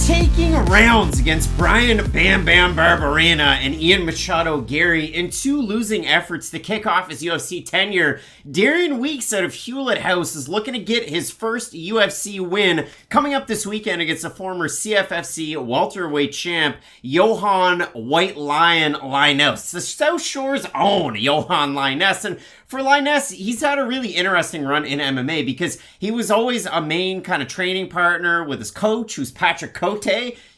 Taking rounds against Brian Bam Bam Barberena and Ian Machado Gary in two losing efforts to kick off his UFC tenure, Darian Weeks out of Hewlett House is looking to get his first UFC win coming up this weekend against the former CFFC welterweight champ, Yohan White Lion Lainesse, the South Shore's own Yohan Lainesse. And for Lainesse, he's had a really interesting run in MMA because he was always a main kind of training partner with his coach, who's Patrick Cote.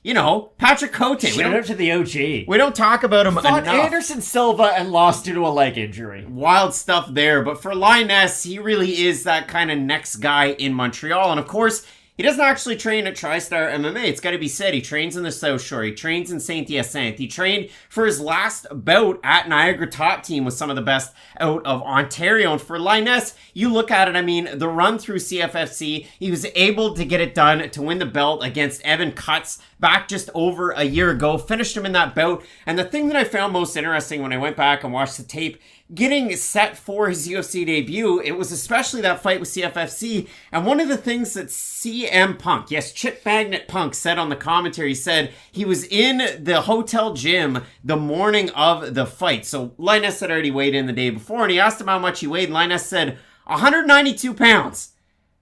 You know, Patrick Cote. Shout out to the OG. We don't talk about him Fought enough. Anderson Silva and lost due to a leg injury. Wild stuff there. But for Lainesse, he really is that kind of next guy in Montreal. And of course, he doesn't actually train at TriStar MMA. It's got to be said. He trains in the South Shore. He trains in Saint-Hyacinthe. He trained for his last bout at Niagara Top Team with some of the best out of Ontario. And for Lainesse, you look at it, I mean, the run through CFFC, he was able to get it done to win the belt against Evan Cutts back just over a year ago. Finished him in that bout. And the thing that I found most interesting when I went back and watched the tape, getting set for his UFC debut, it was especially that fight with CFFC. And one of the things that CM Punk, yes, Chip Magnet Punk, said on the commentary, said he was in the hotel gym the morning of the fight. So Lainesse had already weighed in the day before, and he asked him how much he weighed. Lainesse said 192 pounds.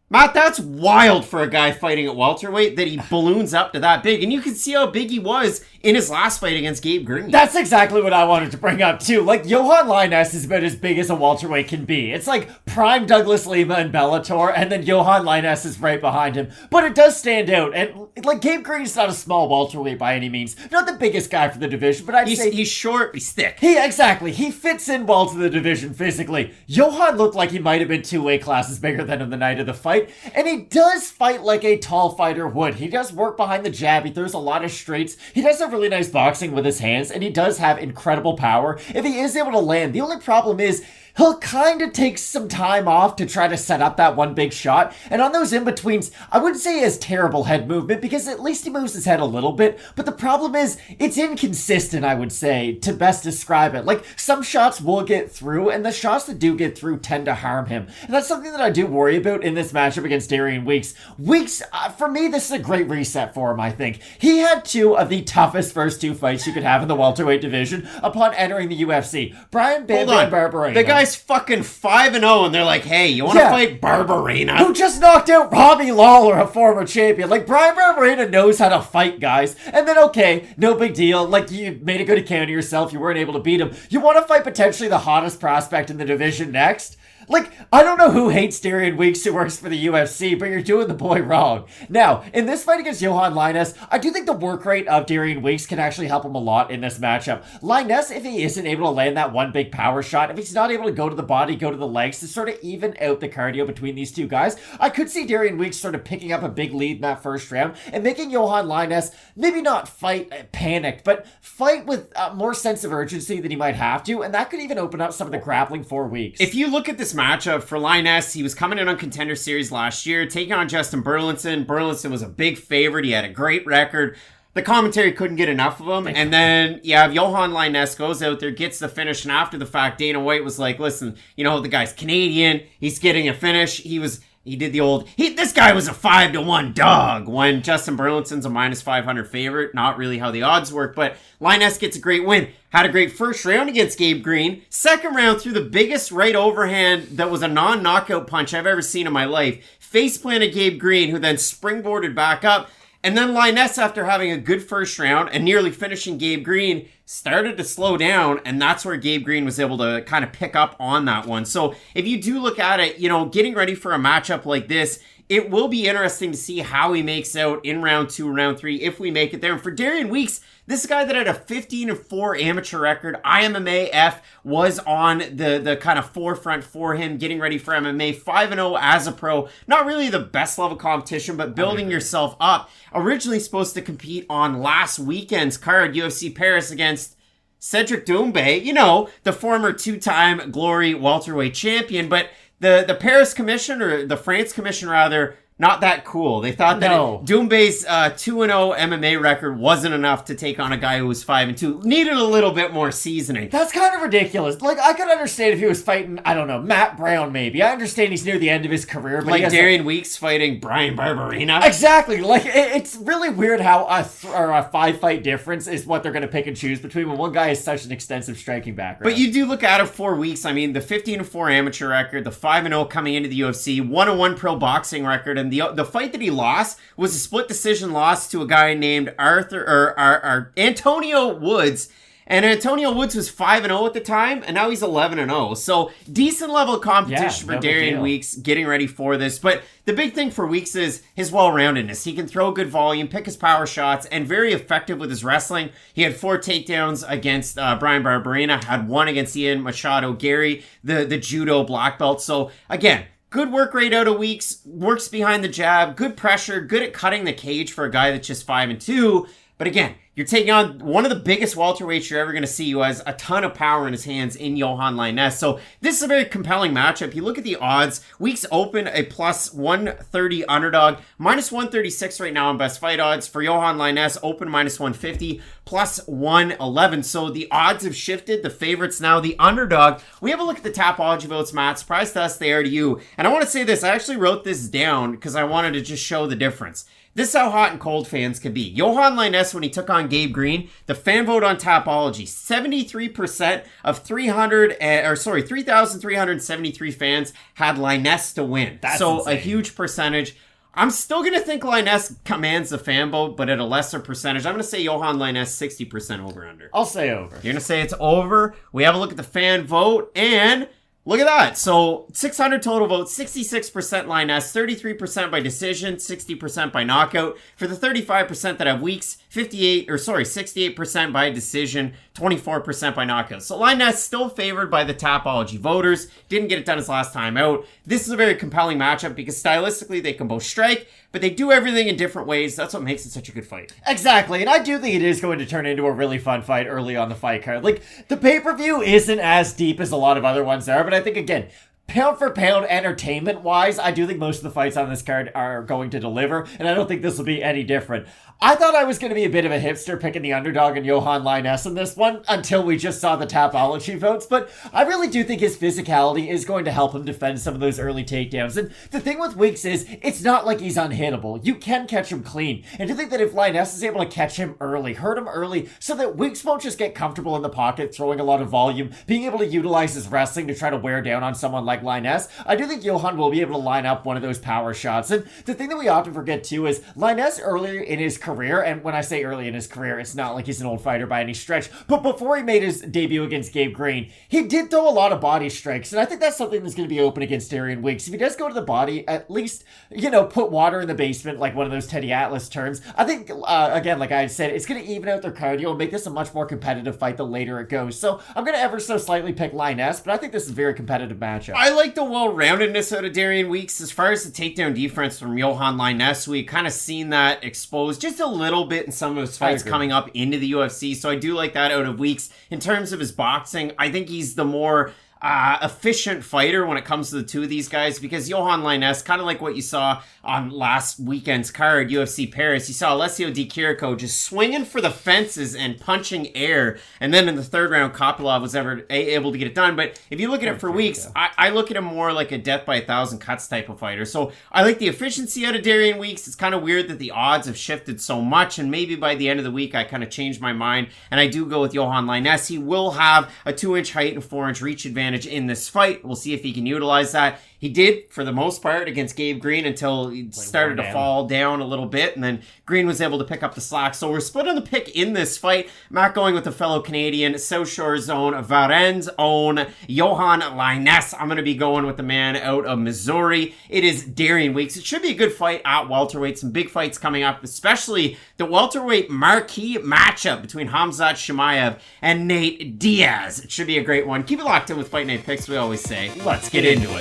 Matt, that's wild for a guy fighting at welterweight that he balloons up to that big. And you can see how big he was in his last fight against Gabe Green. That's exactly what I wanted to bring up too. Like, Yohan Lainesse is about as big as a welterweight can be. It's like prime Douglas Lima and Bellator, and then Yohan Lainesse is right behind him. But it does stand out. And like, Gabe Green's not a small welterweight by any means. Not the biggest guy for the division, but I'd say he's short, he's thick. Exactly. He fits in well to the division physically. Yohan looked like he might have been 2 weight classes bigger than him the night of the fight. And he does fight like a tall fighter would. He does work behind the jab. He throws a lot of straights. He does have really nice boxing with his hands, and he does have incredible power if he is able to land. The only problem is he'll kind of take some time off to try to set up that one big shot. And on those in-betweens, I wouldn't say he has terrible head movement because at least he moves his head a little bit. But the problem is it's inconsistent, I would say, to best describe it. Like, some shots will get through, and the shots that do get through tend to harm him. And that's something that I do worry about in this matchup against Darian Weeks. Weeks, for me, this is a great reset for him, I think. He had two of the toughest first two fights you could have in the welterweight division upon entering the UFC. Brian Bam Bam Barberena. The guy's fucking 5-0, and they're like, hey, you want to fight Barberena? Who just knocked out Robbie Lawler, a former champion. Like, Brian Barberena knows how to fight, guys. And then, okay, no big deal. Like, you made a good account of yourself. You weren't able to beat him. You want to fight potentially the hottest prospect in the division next? Like, I don't know who hates Darian Weeks who works for the UFC, but you're doing the boy wrong. Now, in this fight against Yohan Lainesse, I do think the work rate of Darian Weeks can actually help him a lot in this matchup. Lainesse, if he isn't able to land that one big power shot, if he's not able to go to the body, go to the legs, to sort of even out the cardio between these two guys, I could see Darian Weeks sort of picking up a big lead in that first round and making Yohan Lainesse maybe not fight panicked, but fight with more sense of urgency than he might have to, and that could even open up some of the grappling for Weeks. If you look at this matchup for Lainesse, he was coming in on Contender Series last year, taking on Justin Burlinson. Burlinson was a big favorite. He had a great record. The commentary couldn't get enough of him. And then you have Yohan Lainesse goes out there, gets the finish, and after the fact, Dana White was like, listen, you know, the guy's Canadian. He's getting a finish. He did the old, this guy was a 5-1 dog when Justin Burlinson's a -500 favorite. Not really how the odds work, but Lainesse gets a great win. Had a great first round against Gabe Green. Second round threw the biggest right overhand that was a non-knockout punch I've ever seen in my life. Face planted Gabe Green, who then springboarded back up. And then Lainesse, after having a good first round and nearly finishing Gabe Green, started to slow down, and that's where Gabe Green was able to kind of pick up on that one. So if you do look at it, you know, getting ready for a matchup like this, it will be interesting to see how he makes out in round 2, round 3, if we make it there. And for Darian Weeks, this guy that had a 15-4 amateur record, IMMAF, was on the kind of forefront for him, getting ready for MMA, 5-0 as a pro. Not really the best level competition, but building yourself up. Originally supposed to compete on last weekend's card, UFC Paris, against Cedric Doumbé, you know, the former 2-time Glory welterweight champion, but the Paris Commission, or the France Commission rather, not that cool. They thought that Doombay's 2-0 MMA record wasn't enough to take on a guy who was 5-2. Needed a little bit more seasoning. That's kind of ridiculous. Like, I could understand if he was fighting, I don't know, Matt Brown maybe. I understand he's near the end of his career. But like Darian Weeks fighting Brian Barberena. Exactly. Like, it's really weird how a 5-fight difference is what they're going to pick and choose between when one guy has such an extensive striking background. But you do look at it 4 weeks. I mean, the 15-4 amateur record, the 5-0 coming into the UFC, 1-1 pro boxing record, and the fight that he lost was a split decision loss to a guy named Antonio Woods. And Antonio Woods was 5-0 at the time, and now he's 11-0. So decent level of competition for Darian Weeks getting ready for this. But the big thing for Weeks is his well-roundedness. He can throw good volume, pick his power shots, and very effective with his wrestling. He had 4 takedowns against Brian Barberena, had 1 against Ian Machado Gary, the judo black belt. So again, good work rate out of Weeks, works behind the jab, good pressure, good at cutting the cage for a guy that's just 5-2. But again, you're taking on one of the biggest welterweights you're ever going to see, who has a ton of power in his hands in Yohan Lainesse. So this is a very compelling matchup. You look at the odds, Weeks open a plus 130 underdog, minus 136 right now on best fight odds. For Yohan Lainesse, open minus 150, plus 111. So the odds have shifted. The favorites now the underdog. We have a look at the Tapology votes, Matt. Surprise to us, they are to you. And I want to say this. I actually wrote this down because I wanted to just show the difference. This is how hot and cold fans can be. Yohan Lainesse, when he took on Gabe Green, the fan vote on Tapology, 73% of 3,373 fans had Lainesse to win. That's so insane. A huge percentage. I'm still going to think Lainesse commands the fan vote, but at a lesser percentage. I'm going to say Yohan Lainesse 60% over under. I'll say over. You're going to say it's over. We have a look at the fan vote, and look at that. So 600 total votes, 66% Lainesse, 33% by decision, 60% by knockout. For the 35% that have Weeks, 68% by decision, 24% by knockout. So Lainesse still favored by the Tapology voters. Didn't get it done his last time out. This is a very compelling matchup because stylistically they can both strike, but they do everything in different ways. That's what makes it such a good fight. Exactly, and I do think it is going to turn into a really fun fight early on the fight card. Like, the pay-per-view isn't as deep as a lot of other ones are, but I think, again, pound for pound, entertainment-wise, I do think most of the fights on this card are going to deliver, and I don't think this will be any different. I thought I was going to be a bit of a hipster picking the underdog and Yohan Lainesse in this one until we just saw the Tapology votes, but I really do think his physicality is going to help him defend some of those early takedowns. And the thing with Weeks is, it's not like he's unhittable. You can catch him clean. And to think that if Lainesse is able to catch him early, hurt him early, so that Weeks won't just get comfortable in the pocket, throwing a lot of volume, being able to utilize his wrestling to try to wear down on someone like Lainesse, I do think Yohan will be able to line up one of those power shots. And the thing that we often forget too is Lainesse earlier in his career, and when I say early in his career, it's not like he's an old fighter by any stretch, but before he made his debut against Gabe Green, he did throw a lot of body strikes, and I think that's something that's going to be open against Darian Weeks. If he does go to the body, at least, put water in the basement, like one of those Teddy Atlas terms. I think, again, like I said, it's going to even out their cardio and make this a much more competitive fight the later it goes. So I'm going to ever so slightly pick Lainesse, but I think this is a very competitive matchup. I like the well-roundedness out of Darian Weeks. As far as the takedown defense from Yohan Lainesse, we kind of seen that exposed just a little bit in some of his fights coming up into the UFC. So I do like that out of Weeks. In terms of his boxing, I think he's the more efficient fighter when it comes to the two of these guys, because Yohan Lainesse, kind of like what you saw on last weekend's card, UFC Paris, you saw Alessio Di Chirico just swinging for the fences and punching air, and then in the third round, Kopylov was able to get it done. But if you look at it for Weeks, I look at him more like a death by 1,000 cuts type of fighter. So I like the efficiency out of Darian Weeks. It's kind of weird that the odds have shifted so much, and maybe by the end of the week, I kind of changed my mind, and I do go with Yohan Lainesse. He will have a 2-inch height and 4-inch reach advantage in this fight. We'll see if he can utilize that. He did, for the most part, against Gabe Green until he started to fall down a little bit, and then Green was able to pick up the slack. So we're split on the pick in this fight. I'm not going with the fellow Canadian, South Shore Zone, Varennes' own Yohan Lainesse. I'm going to be going with the man out of Missouri. It is Darian Weeks. It should be a good fight at welterweight. Some big fights coming up, especially the welterweight marquee matchup between Khamzat Chimaev and Nate Diaz. It should be a great one. Keep it locked in with Fight Night Picks, we always say. Let's get into it.